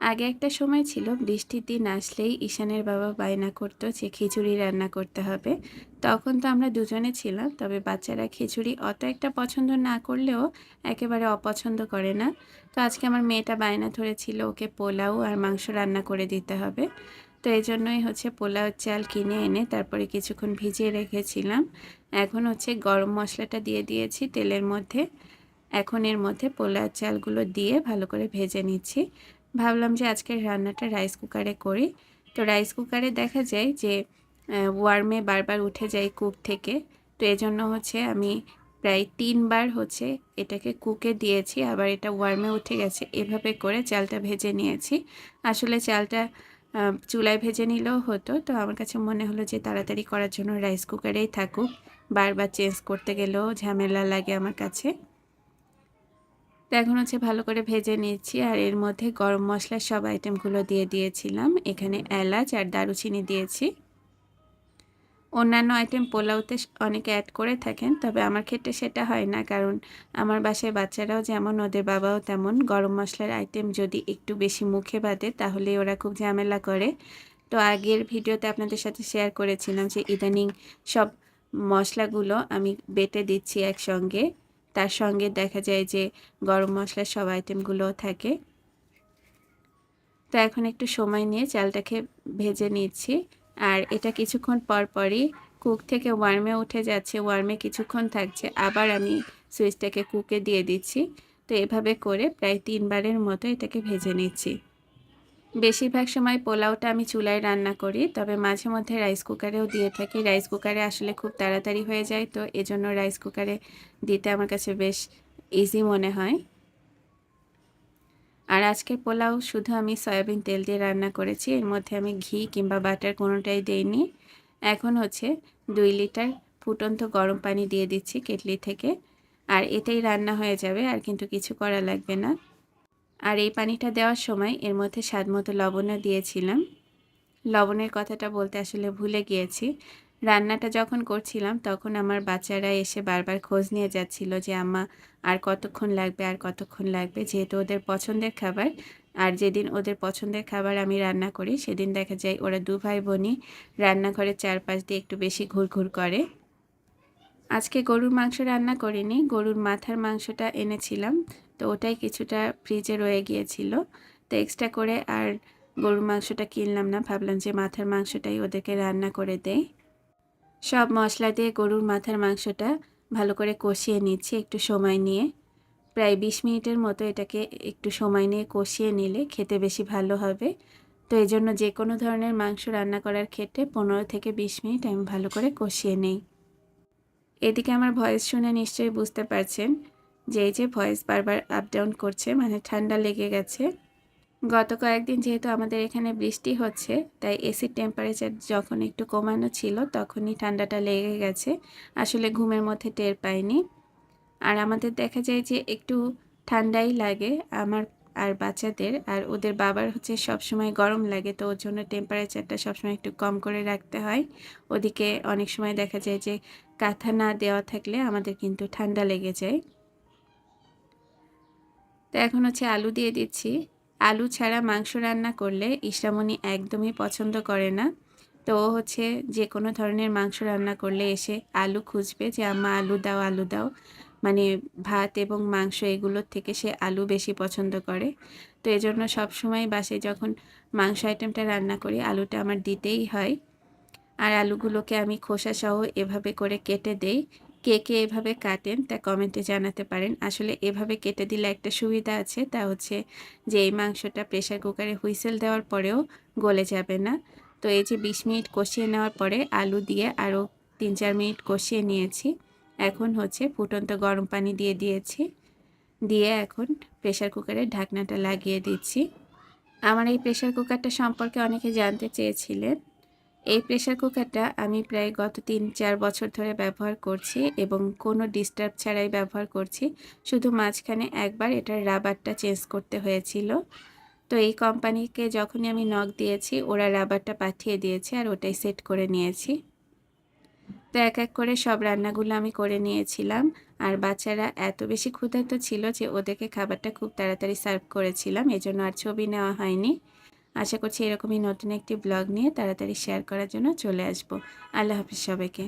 আগে একটা সময় ছিল বৃষ্টির দিন আসলেই ঈশানের বাবা বায়না করতো যে খিচুড়ি রান্না করতে হবে। তখন তো আমরা দুজনে ছিলাম, তবে বাচ্চারা খিচুড়ি অত একটা পছন্দ না করলেও একেবারে অপছন্দ করে না। তো আজকে আমার মেয়েটা বায়না ধরেছিল ওকে পোলাও আর মাংস রান্না করে দিতে হবে। তো এই জন্যই হচ্ছে পোলাও চাল কিনে এনে তারপরে কিছুক্ষণ ভিজিয়ে রেখেছিলাম। এখন হচ্ছে গরম মশলাটা দিয়ে দিয়েছি তেলের মধ্যে। এখন এর মধ্যে পোলাও চালগুলো দিয়ে ভালো করে ভেজে নিচ্ছি। ভাবলাম যে আজকের রান্নাটা রাইস কুকারে করি। তো রাইস কুকারে দেখা যায় যে ওয়ার্মে বারবার উঠে যায় কুক থেকে। তো এজন্য হচ্ছে আমি প্রায় ৩ বার হচ্ছে এটাকে কুকে দিয়েছি, আবার এটা ওয়ার্মে উঠে গেছে। এভাবে করে চালটা ভেজে নিয়েছি। আসলে চালটা চুলায় ভেজে নিলেও হতো, তো আমার কাছে মনে হলো যে তাড়াতাড়ি করার জন্য রাইস কুকারেই থাকুক, বারবার চেঞ্জ করতে গেলেও ঝামেলা লাগে আমার কাছে। তো এখন হচ্ছে ভালো করে ভেজে নিচ্ছি, আর এর মধ্যে গরম মশলার সব আইটেমগুলো দিয়ে দিয়েছিলাম। এখানে এলাচ আর দারুচিনি দিয়েছি। অন্যান্য আইটেম পোলাওতে অনেকে অ্যাড করে থাকেন, তবে আমার ক্ষেত্রে সেটা হয় না, কারণ আমার বাসায় বাচ্চারাও যেমন ওদের বাবাও তেমন। গরম মশলার আইটেম যদি একটু বেশি মুখে বাঁধে তাহলে ওরা খুব ঝামেলা করে। তো আগের ভিডিওতে আপনাদের সাথে শেয়ার করেছিলাম যে ইদানিং সব মশলাগুলো আমি বেটে দিচ্ছি একসঙ্গে, তার সঙ্গে দেখা যায় যে গরম মশলার সব আইটেমগুলোও থাকে। তো এখন একটু সময় নিয়ে চালটাকে ভেজে নিচ্ছি, আর এটা কিছুক্ষণ পর পরই কুক থেকে ওয়ার্মে উঠে যাচ্ছে, ওয়ার্মে কিছুক্ষণ থাকছে, আবার আমি সুইচটাকে কুকে দিয়ে দিচ্ছি। তো এভাবে করে প্রায় ৩ বারের মতো এটাকে ভেজে নিচ্ছি। বেশিরভাগ সময় পোলাওটা আমি চুলায় রান্না করি, তবে মাঝে মধ্যে রাইস কুকারেও দিয়ে থাকি। রাইস কুকারে আসলে খুব তাড়াতাড়ি হয়ে যায়, তো এজন্য রাইস কুকারে দিতে আমার কাছে বেশ ইজি মনে হয়। আর আজকের পোলাও শুধু আমি সয়াবিন তেল দিয়ে রান্না করেছি, এর মধ্যে আমি ঘি কিংবা বাটার কোনোটাই দেইনি। এখন হচ্ছে ২ লিটার ফুটন্ত গরম পানি দিয়ে দিচ্ছি কেটলি থেকে, আর এতেই রান্না হয়ে যাবে, আর কিন্তু কিছু করা লাগবে না। আর এই পানিটা দেওয়ার সময় এর মধ্যে স্বাদমতো লবণও দিয়েছিলাম। লবণের কথাটা বলতে আসলে ভুলে গিয়েছি। রান্নাটা যখন করছিলাম তখন আমার বাচ্চারা এসে বারবার খোঁজ নিয়ে যাচ্ছিল যে আম্মা আর কতক্ষণ লাগবে, আর কতক্ষণ লাগবে, যেহেতু ওদের পছন্দের খাবার। আর যেদিন ওদের পছন্দের খাবার আমি রান্না করি সেদিন দেখা যায় ওরা ২ ভাই বোনই রান্নাঘরের চারপাশ দিয়ে একটু বেশি ঘুরঘুর করে। আজকে গরুর মাংস রান্না করিনি, গরুর মাথার মাংসটা এনেছিলাম, তো ওটাই কিছুটা ফ্রিজে রয়ে গিয়েছিল। তো এক্সট্রা করে আর গরুর মাংসটা কিনলাম না, ভাবলাম যে মাথার মাংসটাই ওদেরকে রান্না করে দেই। সব মশলা দিয়ে গরুর মাথার মাংসটা ভালো করে কষিয়ে নিচ্ছি একটু সময় নিয়ে। প্রায় ২০ মিনিটের মতো এটাকে একটু সময় নিয়ে কষিয়ে নিলে খেতে বেশি ভালো হবে। তো এজন্য যে কোনো ধরনের মাংস রান্না করার ক্ষেত্রে ১৫ থেকে ২০ মিনিট আমি ভালো করে কষিয়ে নেই। এদিকে আমার ভয়েস শুনে নিশ্চয়ই বুঝতে পারছেন যে এই যে ভয়েস বারবার আপ ডাউন করছে, মানে ঠান্ডা লেগে গেছে। গত কয়েকদিন যেহেতু আমাদের এখানে বৃষ্টি হচ্ছে, তাই এসির টেম্পারেচার যখন একটু কমানো ছিল তখনই ঠান্ডাটা লেগে গেছে। আসলে ঘুমের মধ্যে টের পাইনি। আর আমাদের দেখা যায় যে একটু ঠান্ডাই লাগে আমার আর বাচ্চাদের, আর ওদের বাবার হচ্ছে সবসময় গরম লাগে, তো ওর জন্য টেম্পারেচারটা সবসময় একটু কম করে রাখতে হয়। ওদিকে অনেক সময় দেখা যায় যে কাঁথা না দেওয়া থাকলে আমাদের কিন্তু ঠান্ডা লেগে যায়। তো এখন হচ্ছে আলু দিয়ে দিচ্ছি। আলু ছাড়া মাংস রান্না করলে ইসরামণি একদমই পছন্দ করে না। তো ও হচ্ছে যে কোনো ধরনের মাংস রান্না করলে এসে আলু খুঁজবে যে আম্মা আলু দাও, আলু দাও। মানে ভাত এবং মাংস এগুলোর থেকে সে আলু বেশি পছন্দ করে। তো এজন্য সবসময় বাসায় যখন মাংস আইটেমটা রান্না করি আলুটা আমার দিতেই হয়। আর আলুগুলোকে আমি খোসাসহ এভাবে করে কেটে দেই। কে কে এভাবে কাটেন তা কমেন্টে জানাতে পারেন। আসলে এভাবে কেটে দিলে একটা সুবিধা আছে, তা হচ্ছে যে এই মাংসটা প্রেসার কুকারে হুইসেল দেওয়ার পরেও গলে যাবে না। তো এই যে ২০ মিনিট কষিয়ে নেওয়ার পরে আলু দিয়ে আরও ৩-৪ মিনিট কষিয়ে নিয়েছি। এখন হচ্ছে ফুটন্ত গরম পানি দিয়ে দিয়েছি। দিয়ে এখন প্রেসার কুকারের ঢাকনাটা লাগিয়ে দিচ্ছি। আমার এই প্রেসার কুকারটা সম্পর্কে অনেকে জানতে চেয়েছিলেন। এই প্রেসার কুকারটা আমি প্রায় গত ৩-৪ বছর ধরে ব্যবহার করছি এবং কোনো ডিস্টার্ব ছাড়াই ব্যবহার করছি। শুধু মাঝখানে একবার এটার রাবারটা চেঞ্জ করতে হয়েছিল। তো এই কোম্পানিকে যখনই আমি নক দিয়েছি ওরা রাবারটা পাঠিয়ে দিয়েছে, আর ওটাই সেট করে নিয়েছি। তো এক এক করে সব রান্নাগুলো আমি করে নিয়েছিলাম। আর বাচ্চারা এত বেশি ক্ষুধার্ত ছিল যে ওদেরকে খাবারটা খুব তাড়াতাড়ি সার্ভ করেছিলাম, এজন্য আর ছবি নেওয়া হয়নি। আশা করছি এরকমই নতুন একটি ব্লগ নিয়ে তাড়াতাড়ি শেয়ার করার জন্য চলে আসব। আল্লাহ হাফিজ সবাইকে।